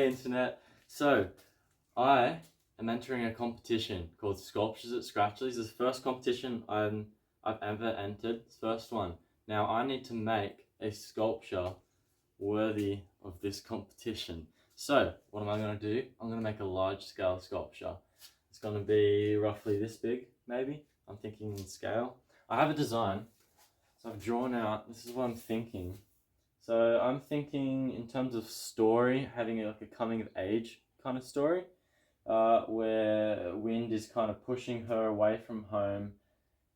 internet. So, I am entering a competition called Sculptures at Scratchleys. It's the first competition I've ever entered. It's the first one. Now, I need to make a sculpture worthy of this competition. So, what am I going to do? I'm going to make a large-scale sculpture. It's going to be roughly this big, maybe. I'm thinking in scale. I have a design. So I've drawn out, this is what I'm thinking. So I'm thinking in terms of story, having like a coming of age kind of story, where Wind is kind of pushing her away from home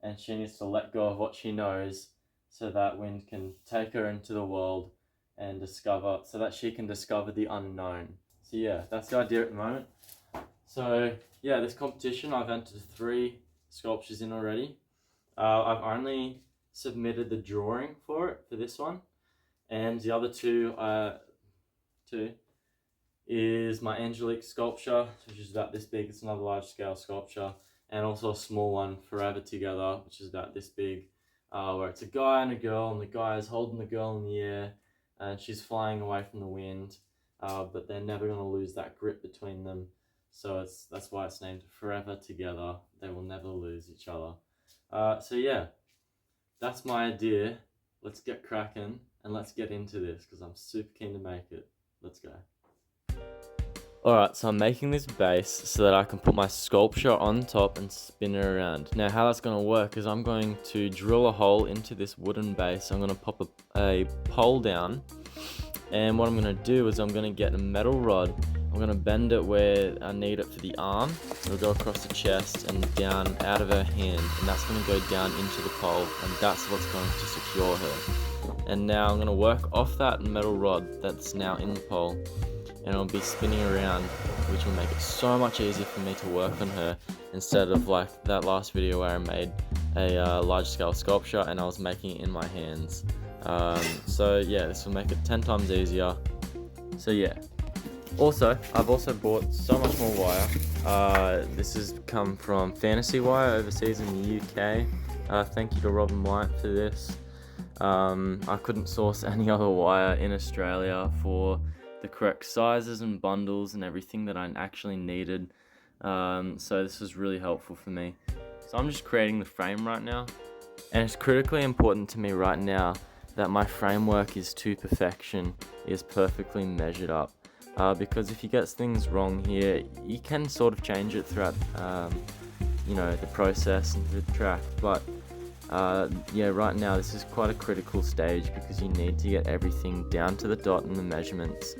and she needs to let go of what she knows so that Wind can take her into the world and discover, so that she can discover the unknown. So yeah, that's the idea at the moment. So yeah, this competition, I've entered 3 sculptures in already. I've only submitted the drawing for this one, and the other two is my Angelique sculpture, which is about this big. It's another large scale sculpture, and also a small one, Forever Together, which is about this big, where it's a guy and a girl, and the guy is holding the girl in the air and she's flying away from the wind, but they're never going to lose that grip between them. So that's why it's named Forever Together. They will never lose each other. So yeah, that's my idea. Let's get cracking and let's get into this because I'm super keen to make it. Let's go. Alright, so I'm making this base so that I can put my sculpture on top and spin it around. Now how that's going to work is I'm going to drill a hole into this wooden base. I'm going to pop a pole down, and what I'm going to do is I'm going to get a metal rod. I'm going to bend it where I need it for the arm. It'll go across the chest and down out of her hand, and that's going to go down into the pole, and that's what's going to secure her. And now I'm going to work off that metal rod that's now in the pole, and I'll be spinning around, which will make it so much easier for me to work on her, instead of like that last video where I made a large scale sculpture and I was making it in my hands. So yeah, this will make it 10 times easier. So yeah. Also, I've also bought so much more wire. This has come from Fantasy Wire overseas in the UK. Thank you to Robin White for this. I couldn't source any other wire in Australia for the correct sizes and bundles and everything that I actually needed. So this was really helpful for me. So I'm just creating the frame right now. And it's critically important to me right now that my framework is to perfection, is perfectly measured up. Because if you get things wrong here, you can sort of change it throughout, the process and the track. But yeah, right now this is quite a critical stage because you need to get everything down to the dot and the measurements.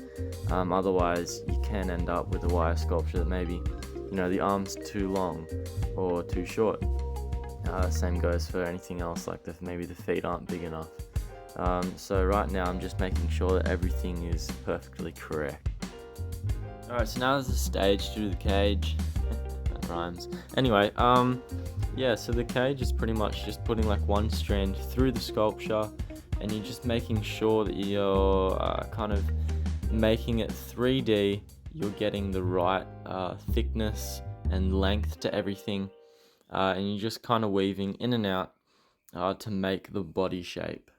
Otherwise, you can end up with a wire sculpture that maybe, the arm's too long or too short. Same goes for anything else, like maybe the feet aren't big enough. So right now I'm just making sure that everything is perfectly correct. Alright, so now there's a stage to do the cage. That rhymes. Anyway, yeah, so the cage is pretty much just putting like one strand through the sculpture, and you're just making sure that you're kind of making it 3D. You're getting the right thickness and length to everything, and you're just kind of weaving in and out to make the body shape.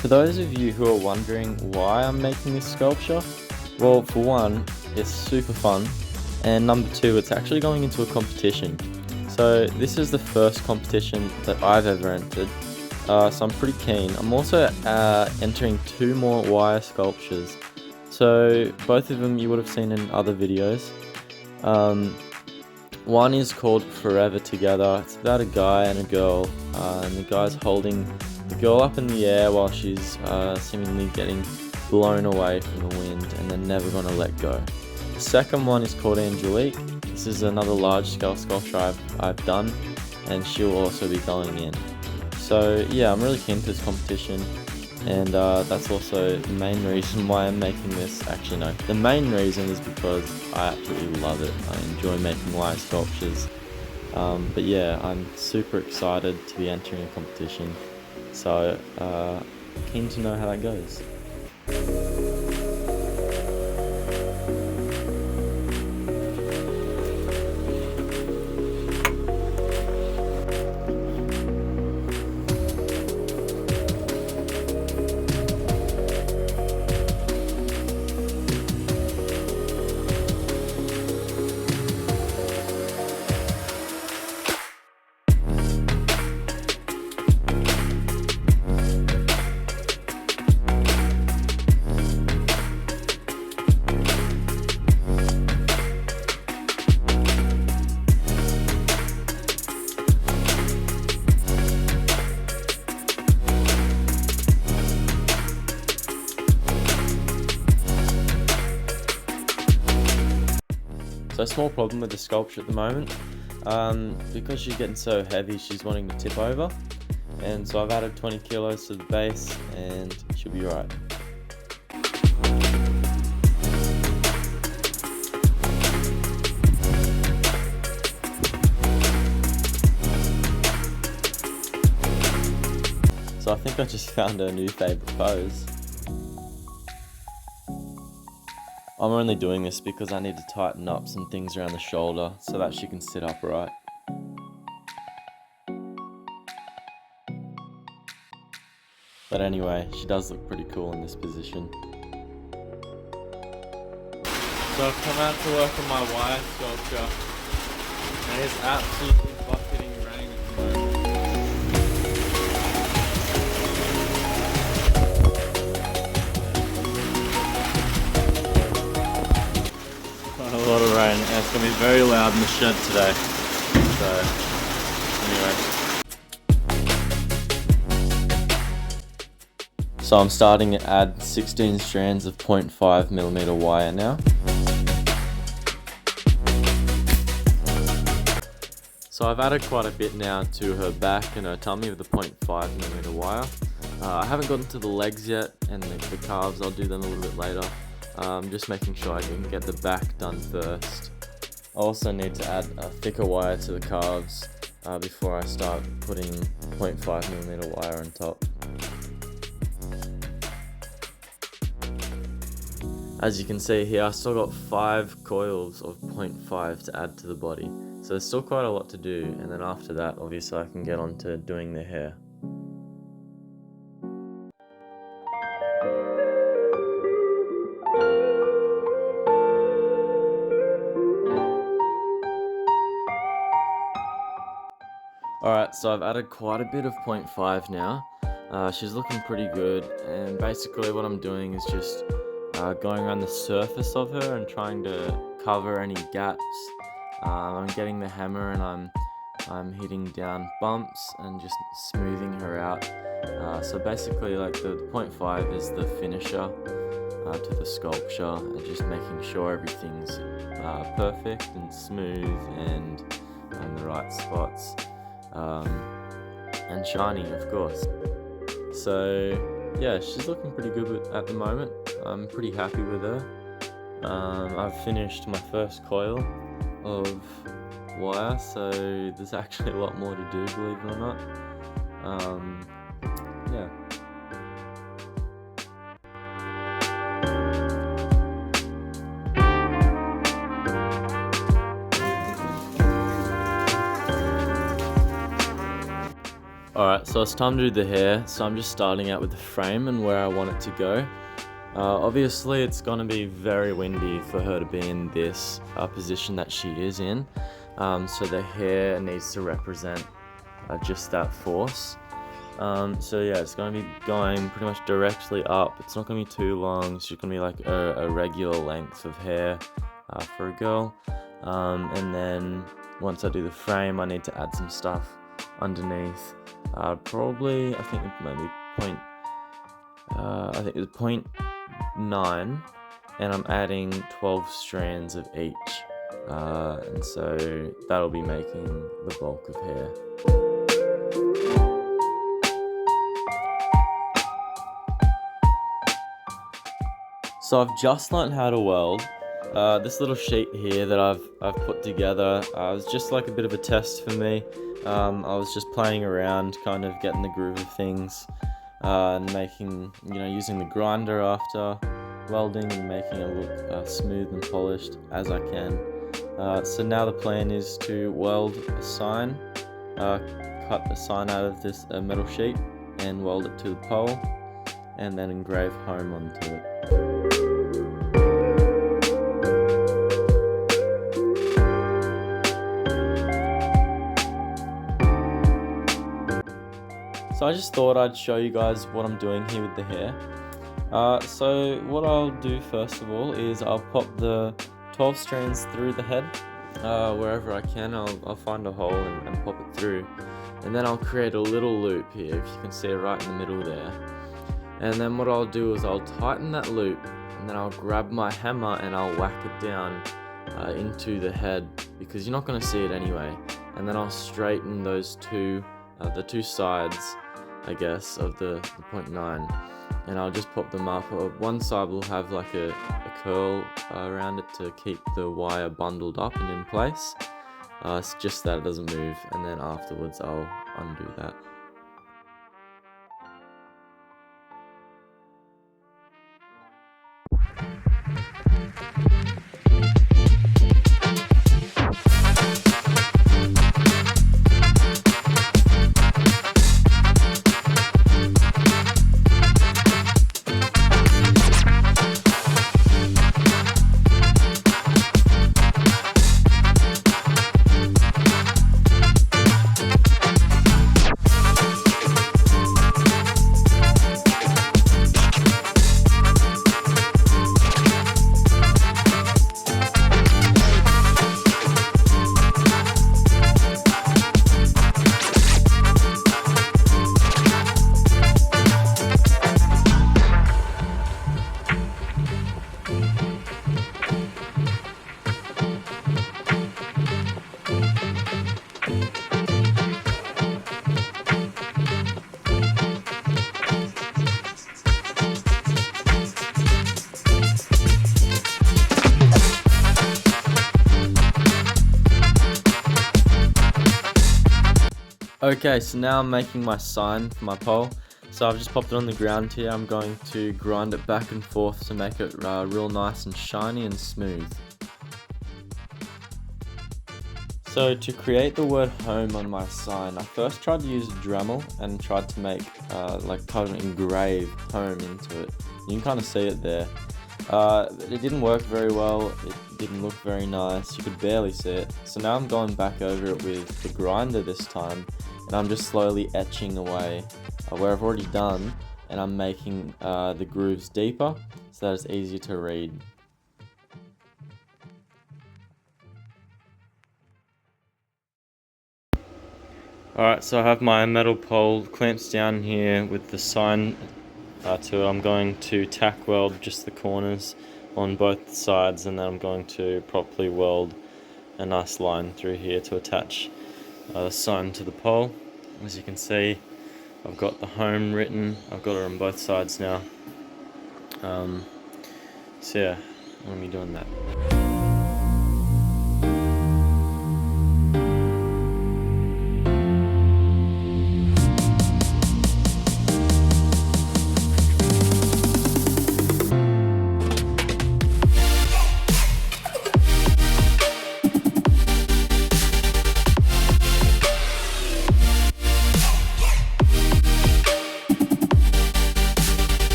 For those of you who are wondering why I'm making this sculpture, well, for one, it's super fun, and number 2, it's actually going into a competition. So this is the first competition that I've ever entered, so I'm pretty keen. I'm also entering 2 more wire sculptures, so both of them you would have seen in other videos. One is called Forever Together. It's about a guy and a girl, and the guy's holding the girl up in the air while she's seemingly getting blown away from the wind, and they're never going to let go. The second one is called Angelique. This is another large scale sculpture I've done, and she'll also be going in. So yeah, I'm really keen to this competition, and that's also the main reason why I'm making this. Actually no, the main reason is because I absolutely love it. I enjoy making wire sculptures. But yeah, I'm super excited to be entering a competition, so keen to know how that goes. So a small problem with the sculpture at the moment, because she's getting so heavy, she's wanting to tip over, and so I've added 20 kilos to the base and she'll be right. So I think I just found her new favourite pose. I'm only doing this because I need to tighten up some things around the shoulder so that she can sit upright. But anyway, she does look pretty cool in this position. So I've come out to work on my wire sculpture, and it's absolutely bucketing rain at the moment. Quite a lot of rain, and it's going to be very loud in the shed today. So, anyway. So I'm starting to add 16 strands of 0.5mm wire now. So I've added quite a bit now to her back and her tummy with the 0.5mm wire. I haven't gotten to the legs yet, and the calves, I'll do them a little bit later. Just making sure I can get the back done first. I also need to add a thicker wire to the calves before I start putting 0.5mm wire on top. As you can see here, I still got 5 coils of 0.5 to add to the body. So there's still quite a lot to do, and then after that, obviously I can get on to doing the hair. Alright, so I've added quite a bit of 0.5 now. She's looking pretty good, and basically what I'm doing is just going around the surface of her and trying to cover any gaps. I'm getting the hammer and I'm hitting down bumps and just smoothing her out. So basically, like, the 0.5 is the finisher to the sculpture, and just making sure everything's perfect and smooth and in the right spots. And shiny, of course. So yeah, she's looking pretty good at the moment. I'm pretty happy with her. I've finished my first coil of wire, so there's actually a lot more to do, believe it or not. Yeah. Alright, so it's time to do the hair, so I'm just starting out with the frame and where I want it to go. Obviously it's going to be very windy for her to be in this position that she is in, so the hair needs to represent just that force. So yeah, it's going to be going pretty much directly up. It's not going to be too long, it's just going to be like a regular length of hair for a girl. And then once I do the frame, I need to add some stuff underneath. Probably, I think maybe I think it's 0.9 and I'm adding 12 strands of each, and so that'll be making the bulk of hair. So I've just learned how to weld. This little sheet here that I've put together was just like a bit of a test for me. I was just playing around, kind of getting the groove of things, and making, using the grinder after welding and making it look smooth and polished as I can. So now the plan is to weld a sign, cut a sign out of this metal sheet and weld it to the pole, and then engrave home onto it. So I just thought I'd show you guys what I'm doing here with the hair. So what I'll do first of all is I'll pop the 12 strands through the head. Wherever I can, I'll find a hole and pop it through. And then I'll create a little loop here, if you can see it right in the middle there. And then what I'll do is I'll tighten that loop, and then I'll grab my hammer and I'll whack it down into the head, because you're not going to see it anyway. And then I'll straighten those the two sides, I guess, of the 0.9, and I'll just pop them up. One side will have like a curl around it to keep the wire bundled up and in place. It's just that it doesn't move, and then afterwards I'll undo that. Okay, so now I'm making my sign for my pole. So I've just popped it on the ground here. I'm going to grind it back and forth to make it real nice and shiny and smooth. So to create the word home on my sign, I first tried to use a Dremel and tried to make kind of engrave home into it. You can kind of see it there. It didn't work very well, it didn't look very nice, you could barely see it. So now I'm going back over it with the grinder this time, and I'm just slowly etching away where I've already done, and I'm making the grooves deeper so that it's easier to read. Alright, so I have my metal pole clamped down here with the sign to it. I'm going to tack weld just the corners on both sides, and then I'm going to properly weld a nice line through here to attach the sign to the pole. As you can see, I've got the home written. I've got it on both sides now. So yeah, I'm going to be doing that.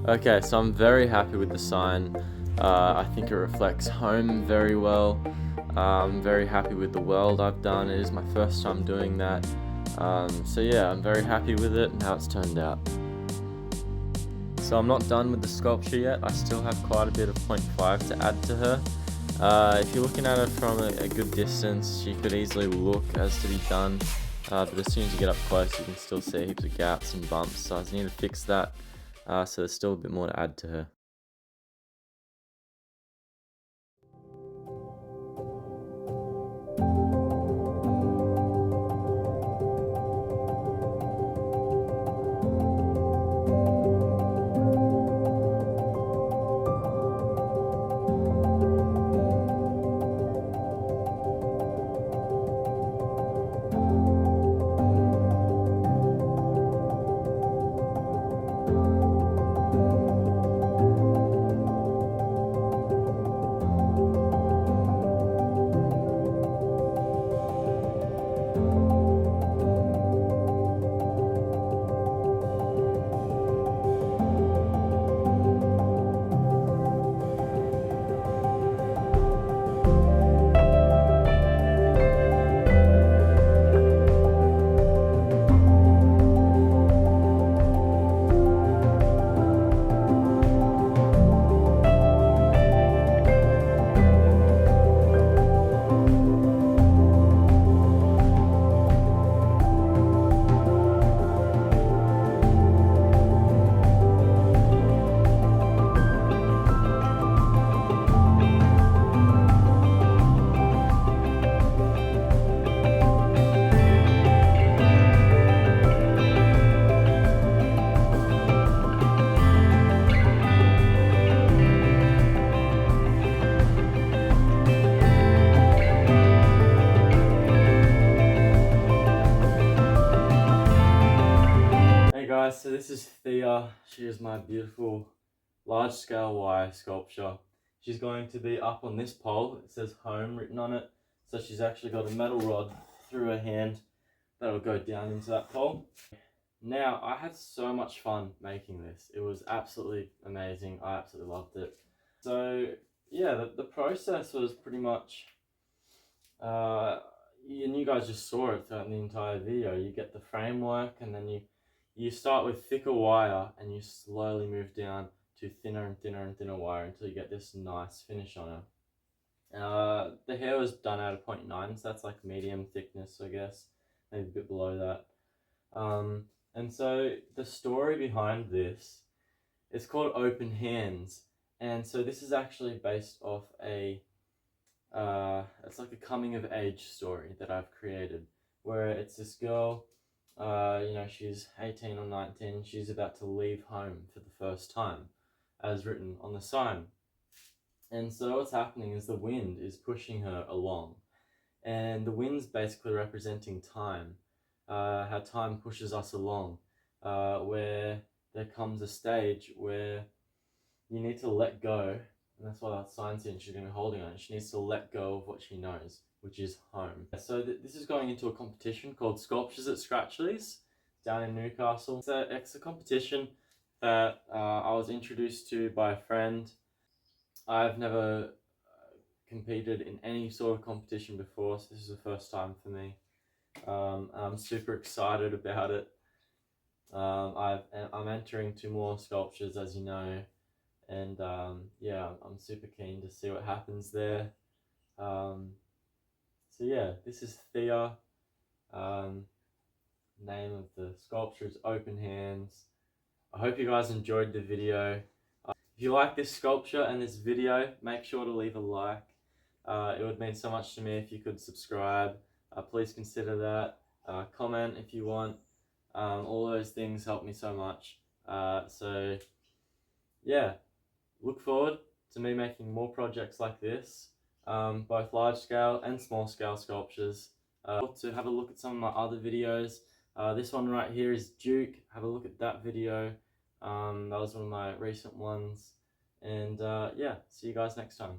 Okay, so I'm very happy with the sign. I think it reflects home very well. I'm very happy with the weld I've done. It is my first time doing that. So yeah, I'm very happy with it and how it's turned out. So I'm not done with the sculpture yet. I still have quite a bit of 0.5 to add to her. If you're looking at her from a good distance, she could easily look as to be done, but as soon as you get up close, you can still see heaps of gaps and bumps, so I just need to fix that, so there's still a bit more to add to her. Hey guys, so this is Thea. She is my beautiful large-scale wire sculpture. She's going to be up on this pole. It says home written on it. So she's actually got a metal rod through her hand that'll go down into that pole. Now, I had so much fun making this. It was absolutely amazing. I absolutely loved it. So yeah, the process was pretty much, and you guys just saw it throughout the entire video. You get the framework, and then you start with thicker wire, and you slowly move down to thinner and thinner and thinner wire until you get this nice finish on her. The hair was done out of 0.9, so that's like medium thickness, I guess, maybe a bit below that. And so the story behind this is called Open Hands, and so this is actually based off it's like a coming of age story that I've created, where it's this girl, she's 18 or 19, she's about to leave home for the first time, as written on the sign. And so what's happening is the wind is pushing her along, and the wind's basically representing time, how time pushes us along, where there comes a stage where you need to let go, and that's why that sign's in. She's going to be holding on. She needs to let go of what she knows, which is home. So this is going into a competition called Sculptures at Scratchleys down in Newcastle. So it's a competition that I was introduced to by a friend. I've never competed in any sort of competition before, so this is the first time for me. I'm super excited about it. I'm entering 2 more sculptures, as you know, and yeah, I'm super keen to see what happens there. So yeah, this is Thea. Name of the sculpture is Open Hands. I hope you guys enjoyed the video. If you like this sculpture and this video, make sure to leave a like. It would mean so much to me if you could subscribe. Please consider that. Comment if you want. All those things help me so much. So yeah, look forward to me making more projects like this, both large scale and small scale sculptures. To have a look at some of my other videos. This one right here is Duke. Have a look at that video. That was one of my recent ones. And yeah, see you guys next time.